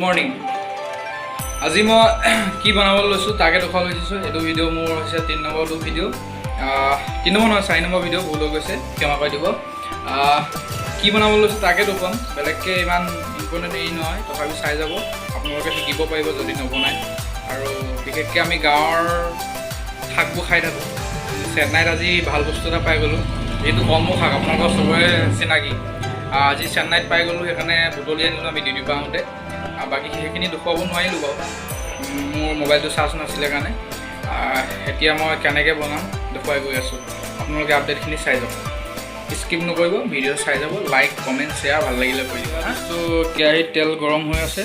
Morning. আজি মই কি বনাবলৈ লৈছোঁ তাকে দেখুৱাব লৈছোঁ। এইটো ভিডিঅ' মোৰ হৈছে 3 নম্বৰটো ভিডিঅ', 3 নম্বৰ নহয় 4 নম্বৰ ভিডিঅ' ভুল হৈ গৈছে, ক্ষমা কৰি দিব। কি বনাবলৈ লৈছোঁ তাকে দেখুৱাম, বেলেগকৈ ইমান ইম্পৰ্টেণ্ট নহয়, তথাপি চাই যাব, আপোনালোকে শিকিব পাৰিব যদি নবনায়। আৰু বিশেষকৈ আমি গাঁৱৰ শাকবোৰ খাই থাকোঁ। চেন্নাইত আজি ভাল বস্তু এটা পাই গ'লোঁ, যিহেতু কলমৌ শাক আপোনালোকৰ চবৰে চিনাকি। আজি চেন্নাইত পাই গ'লোঁ, সেইকাৰণে বুটলি আনিলোঁ আমি ৰিতুপন আহোঁতে। বাকী সেইখিনি দেখুৱাব নোৱাৰিলোঁ বাৰু, মোৰ মোবাইলটো চাৰ্জ নাছিলে কাৰণে। এতিয়া মই কেনেকৈ বনাম দেখুৱাই গৈ আছোঁ, আপোনালোকে আপডেটখিনি চাই যাব, স্কিপ নকৰিব, ভিডিঅ' চাই যাব, লাইক কমেণ্ট শ্বেয়াৰ ভাল লাগিলে কৰি দিব। ত' কেৰাহীত তেল গৰম হৈ আছে,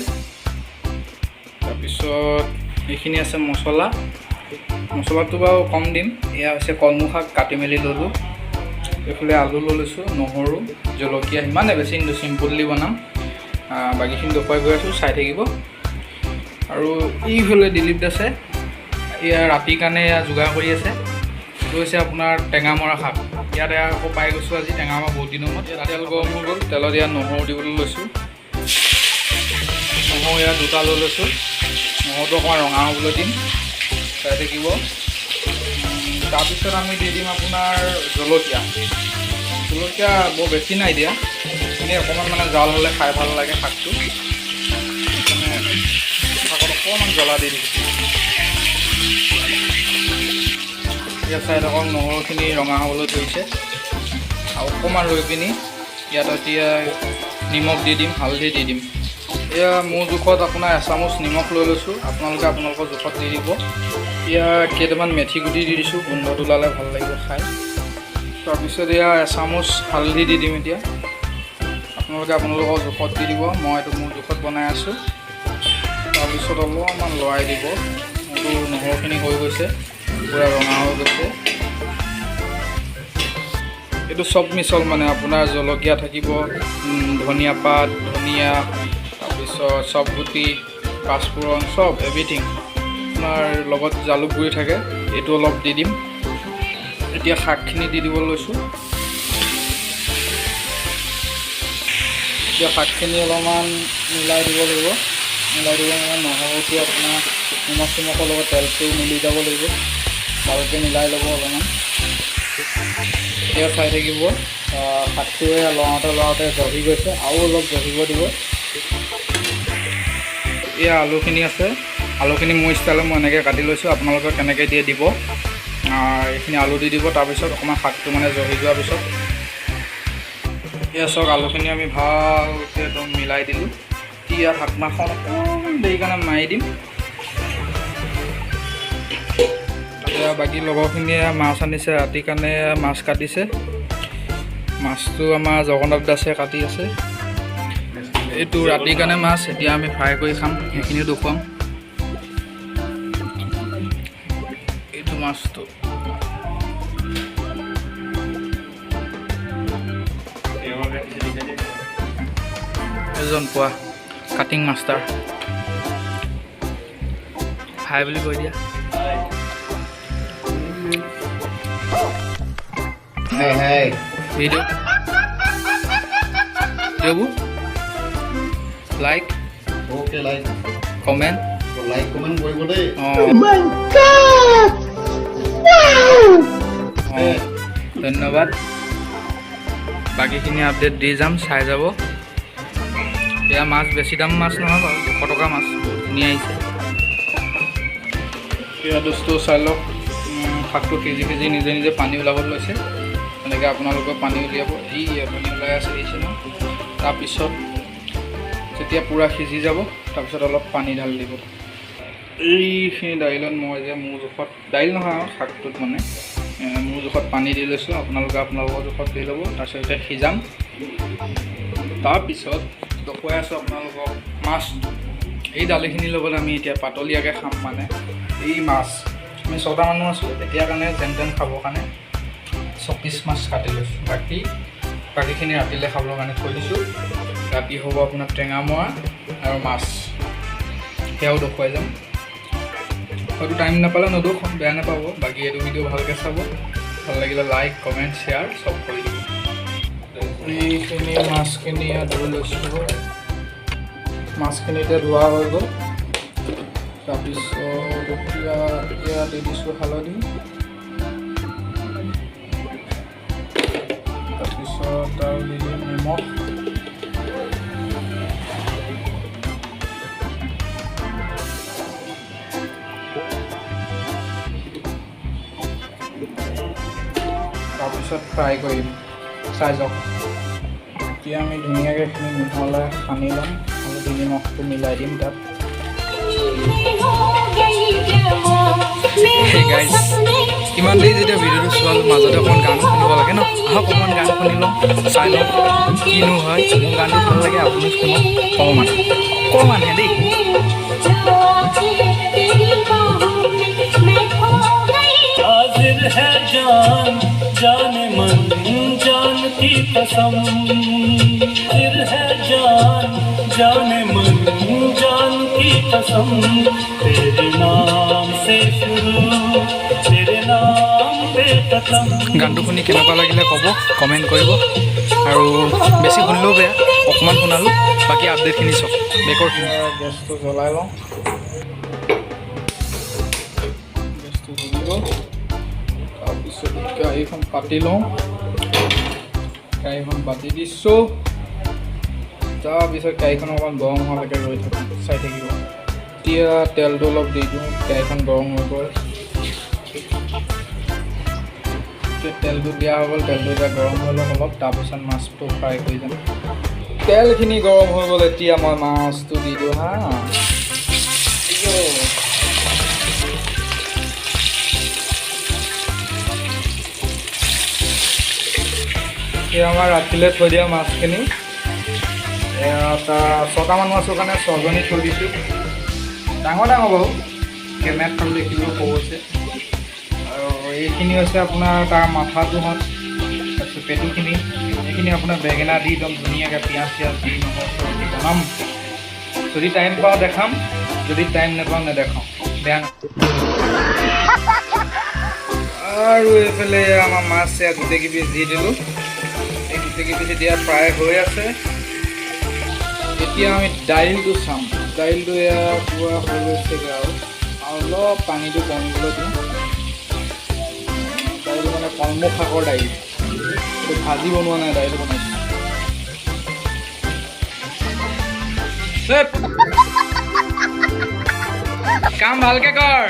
তাৰপিছত এইখিনি আছে মছলাটো বাৰু কম দিম। এয়া হৈছে কলমৌ শাক কাটি মেলি ল'লোঁ, এইফালে আলু লৈ লৈছোঁ, নহৰু, জলকীয়া, সিমানে বেছি চিম্পুললি বনাম। বাকীখিনি দেখুৱাই গৈ আছোঁ, চাই থাকিব। আৰু এইফালে দিলীপ আছে, এয়া ৰাতিৰ কাৰণে এয়া যোগাৰ কৰি আছে। এইটো হৈছে আপোনাৰ টেঙামৰা শাক, ইয়াত এয়া আকৌ পাই গৈছোঁ আজি টেঙামৰা বহুত দিনৰ মূৰত। ইয়াত তেল গৰম হৈ গ'ল, তেলত ইয়াত নহৰু দিবলৈ লৈছোঁ। নহৰু ইয়াত 2টা লৈ লৈছোঁ, নহৰুটো অকণমান ৰঙা হ'বলৈ দিম, চাই থাকিব। তাৰপিছত আমি দি দিম আপোনাৰ জলকীয়া বৰ বেছি নাই দিয়া, এনেই অকণমান মানে জাল হ'লে খাই ভাল লাগে শাকটো, সেইকাৰণে শাকত অকণমান জ্বলা দি দিম। ইয়াত চাই থাকক নহৰুখিনি ৰঙা হ'বলৈ ধৰিছে, আৰু অকণমান ৰৈ পিনি ইয়াত এতিয়া নিমখ দি দিম, হালধি দি দিম। এয়া মোৰ জোখত আপোনাৰ এচামুচ নিমখ লৈ লৈছোঁ, আপোনালোকে আপোনালোকৰ জোখত দি দিব। এতিয়া কেইটামান মেথি গুটি দি দিছোঁ, গোন্ধটো ওলালে ভাল লাগিব খাই। তাৰপিছত এয়া এচামুচ হালধি দি দিম। এতিয়া আপোনালোকে আপোনালোকৰ জোখত দি দিব, মই এইটো মোৰ জোখত বনাই আছোঁ। তাৰপিছত অলপমান লৰাই দিব, এইটো নহৰুখিনি হৈ গৈছে, পূৰা ৰঙা হৈ গৈছে। এইটো চব মিছল মানে আপোনাৰ জলকীয়া থাকিব, ধনিয়া পাত, ধনিয়া, তাৰপিছত চব গুটি, পাঁচফোৰণ, চব এভৰিথিং। আপোনাৰ লগত জালুক গুড়ি থাকে, এইটো অলপ দি দিম। এতিয়া শাকখিনি দি দিব লৈছোঁ। এতিয়া শাকখিনি অলপমান মিলাই দিব লাগিব, নহৰুটো আপোনাৰ নিমখৰ লগত তেলটো মিলি যাব লাগিব, ভালকৈ মিলাই ল'ব অলপমান। এতিয়া চাই থাকিব, শাকটোৱে লৰাওঁতে জহি গৈছে, আৰু অলপ জহিব দিব। এয়া আলুখিনি আছে, আলুখিনি মোৰ ষ্টাইলত মই এনেকৈ কাটি লৈছোঁ, আপোনালোকে কেনেকৈ দিয়ে দিব। এইখিনি আলু দি দিব, তাৰপিছত অকণমান শাকটো মানে জহি যোৱাৰ পিছত এয়া চাওক আলুখিনি আমি ভালকৈ একদম মিলাই দিলোঁ। এতিয়া ঢাকনাখন অকণমান দেৰি কাৰণে মাৰি দিম। এতিয়া বাকী লগৰখিনিয়ে মাছ আনিছে, ৰাতিৰ কাৰণে মাছ কাটিছে। মাছটো আমাৰ জগন্নাথ দাসে কাটি আছে, এইটো ৰাতিৰ কাৰণে মাছ। এতিয়া আমি ফ্ৰাই কৰি খাম, সেইখিনিও দেখুৱাম। এইটো মাছটো এজন পোৱা কাটিং মাষ্টাৰ, হাই বুলি কৈ দিয়া। ভিডিঅ'বোৰ লাইক কমেণ্ট কৰিব দেই। ধন্যবাদ। বাকীখিনি আপডেট দি যাম, চাই যাব। এয়া মাছ বেছি দাম মাছ নহয় বাৰু, 200 টকা মাছ, বহুত ধুনীয়া আহিছে। এয়া বস্তু চাই লওক, শাকটো সিজি নিজে নিজে পানী ওলাবলৈ লৈছে। এনেকৈ আপোনালোকৰ পানী উলিয়াব, পানী ওলাই আছে দিছে ন। তাৰপিছত যেতিয়া পূৰা সিজি যাব, তাৰপিছত অলপ পানী ঢালি দিব। এইখিনি দাইলত মই যে মোৰ জোখত, দাইল নহয় আৰু শাকটোত মানে মোৰ জোখত পানী দি লৈছোঁ, আপোনালোকে আপোনালোকৰ জোখত দি ল'ব। তাৰপিছত এতিয়া সিজাম, তাৰপিছত দেখুৱাই আছোঁ আপোনালোকক মাছ। এই দালিখিনিৰ লগত আমি এতিয়া পাতলীয়াকৈ খাম, মানে এই মাছ আমি 6টা মানুহ আছোঁ, এতিয়াৰ কাৰণে যেন তেন খাবৰ কাৰণে 6 পিচ মাছ কাটি লৈছোঁ। বাকীখিনি ৰাতিলৈ খাবৰ কাৰণে থৈ দিছোঁ। ৰাতি হ'ব আপোনাৰ টেঙামৰা আৰু মাছ, সেয়াও দেখুৱাই যাম। হয়তো টাইম নাপালে নেদেখুৱাম, বেয়া নাপাব। বাকী এইটো ভিডিঅ' ভালকৈ চাব, ভাল লাগিলে লাইক কমেণ্ট শ্বেয়াৰ চব কৰি দিব। এইখিনি মাছখিনি ধুই লৈছোঁ, মাছখিনি এতিয়া ধোৱা হৈ গ'ল। তাৰপিছত এতিয়া দি দিছোঁ হালধি, তাৰপিছত আৰু দি দিম নিমখ, তাৰপিছত ফ্ৰাই কৰিম। চাই যাওক, এতিয়া আমি ধুনীয়াকৈ এইখিনি মিহলাই সানি ল'ম, হালধি নিমখটো মিলাই দিম তাত। গাইজ, ইমান দেৰি যেতিয়া ভিডিঅ'টো চোৱালোঁ, মাজতে অকণমান গান শুনিব লাগে ন। আহক অকণমান গান শুনি লওঁ, চাই লওঁ কিনো হয়। মোৰ গানটো ভাল লাগে, আপুনি শুনক অকণমানহে দেই। हाजिर है जान जाने मन जान की कसम, हाजिर है जान जाने मन जान की कसम, तेरे नाम से शुरू तेरे नाम पे खत्म। গানটো শুনি কেনেকুৱা লাগিলে ক'ব, কমেণ্ট কৰিব। আৰু বেছি শুনিলেও বেয়া, অকণমান শুনালোঁ। বাকী আপডেটখিনি চাওক, বেকৰখিনি। গেছটো জ্বলাই লওঁ, গেছটো জ্বলি গ'ল। তাৰপিছত কেৰাহীখন পাতি লওঁ, কেৰাহীখন পাতি দিছোঁ। তাৰপিছত কেৰাহীখন অকণমান গৰম হোৱালৈকে ৰৈ থাকোঁ, চাই থাকিব। এতিয়া তেলটো অলপ দি দিওঁ, কেৰাহীখন গৰম হৈ গ'ল। তেলটো দিয়া হৈ গ'ল, তেলটো এতিয়া গৰম হৈ লওক অলপ, তাৰপিছত মাছটো ফ্ৰাই কৰি যাম। তেলখিনি গৰম হৈ গ'ল, এতিয়া মই মাছটো দি দিওঁ হা। এতিয়া আমাৰ ৰাতিলৈ থৈ দিয়া মাছখিনি, ছটামান মাছৰ কাৰণে 6জনী থৈ দিছোঁ। ডাঙৰ ডাঙৰ বাৰু, কেমেৰাত খালি দেখিলেও সৰু হৈছে। আৰু এইখিনি হৈছে আপোনাৰ তাৰ মাথাটোহঁত, তাৰপিছত পেটুখিনি। এইখিনি আপোনাৰ বেঙেনা দি একদম ধুনীয়াকৈ পিঁয়াজ চিয়াজ দি নহৰু দি বনাম। যদি টাইম পাওঁ দেখাম, যদি টাইম নাপাওঁ নেদেখাওঁ, বেয়া নহয়। আৰু এইফালে আমাৰ মাছ গোটেইকেইবিধ দি দিলোঁ। এই গোটেইকেইবিধ এতিয়া ফ্ৰাই হৈ আছে। এতিয়া আমি দাইলটো চাম, দাইলটো এয়া পূৰা হৈ গৈছেগৈ। আৰু অলপ পানীটো কমিবলৈ দিওঁ। দাইল মানে কলমৌ শাকৰ দাইল, এইটো ভাজি বনোৱা নাই, দাইল বনাইছোঁ। কাম ভালকৈ কৰ,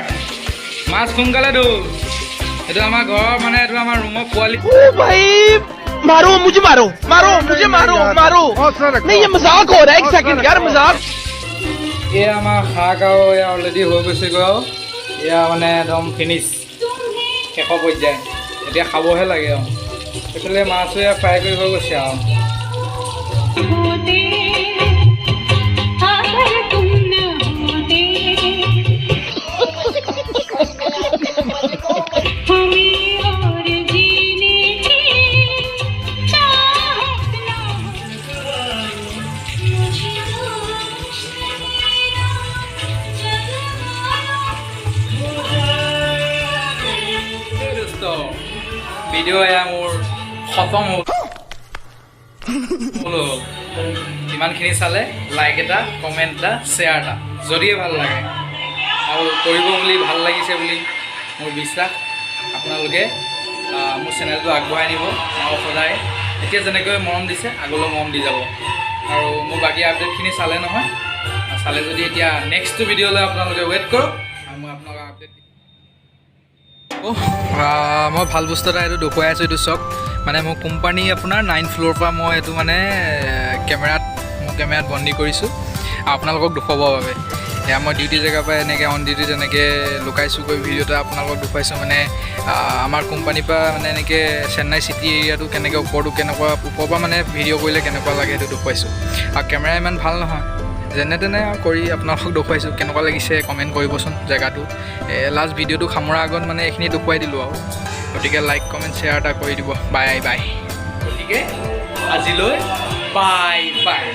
মাছ সোনকালে ধুও। এইটো আমাৰ ঘৰৰ মানে, এইটো আমাৰ ৰুমৰ পোৱালি। मारो मुझे, मारो मारो मुझे, मारो मारो नहीं, ये मजाक हो रहा है। एक सेकंड यार, मजाक। এয়া আমাৰ শাক আৰু এয়া অলৰেডি হৈ গৈছেগৈ। আৰু এয়া মানে একদম ফিনিছ, শেষ পৰ্যায়। এতিয়া খাবহে লাগে আৰু। এইফালে মাছো এয়া ফ্ৰাই কৰি হৈ গৈছে আৰু। ভিডিঅ' এয়া মোৰ খতম হ'ল। ইমানখিনি চালে লাইক এটা, কমেণ্ট এটা, শ্বেয়াৰ এটা যদিহে ভাল লাগে, আৰু কৰিব বুলি ভাল লাগিছে বুলি মোৰ বিশ্বাস। আপোনালোকে মোৰ চেনেলটো আগবঢ়াই নিব আৰু সদায় এতিয়া যেনেকৈ মৰম দিছে আগলৈ মৰম দি যাব। আৰু মোৰ বাকী আপডেটখিনি চালে নহয়, চালে যদি এতিয়া নেক্সটটো ভিডিঅ'লৈ আপোনালোকে ৱেইট কৰক, আৰু মই আপোনালোকক আপডেট দিম। মই ভাল বস্তু এটা এইটো দেখুৱাই আছোঁ। এইটো চাওক, মানে মোৰ কোম্পানী আপোনাৰ 9th ফ্ল'ৰৰ পৰা মই এইটো মানে মোৰ কেমেৰাত বন্দী কৰিছোঁ আপোনালোকক দেখুৱাবৰ বাবে। এয়া মই ডিউটি জেগাৰ পৰা এনেকৈ অন ডিউটিত এনেকৈ লুকাইছোঁ গৈ ভিডিঅ'টা আপোনালোকক দেখুৱাইছোঁ। মানে আমাৰ কোম্পানীৰ পৰা মানে এনেকৈ চেন্নাই চিটি এৰিয়াটো কেনেকৈ ওপৰৰ পৰা মানে ভিডিঅ' কৰিলে কেনেকুৱা লাগে সেইটো দেখুৱাইছোঁ। আৰু কেমেৰা ইমান ভাল নহয়, যেনে তেনে কৰি আপোনালোকক দেখুৱাইছোঁ। কেনেকুৱা লাগিছে কমেণ্ট কৰিবচোন জেগাটো। লাষ্ট ভিডিঅ'টো সামৰাৰ আগত মানে এইখিনি দেখুৱাই দিলোঁ আৰু। গতিকে লাইক কমেণ্ট শ্বেয়াৰ এটা কৰি দিব। Bye bye. গতিকে আজিলৈ বাই বাই।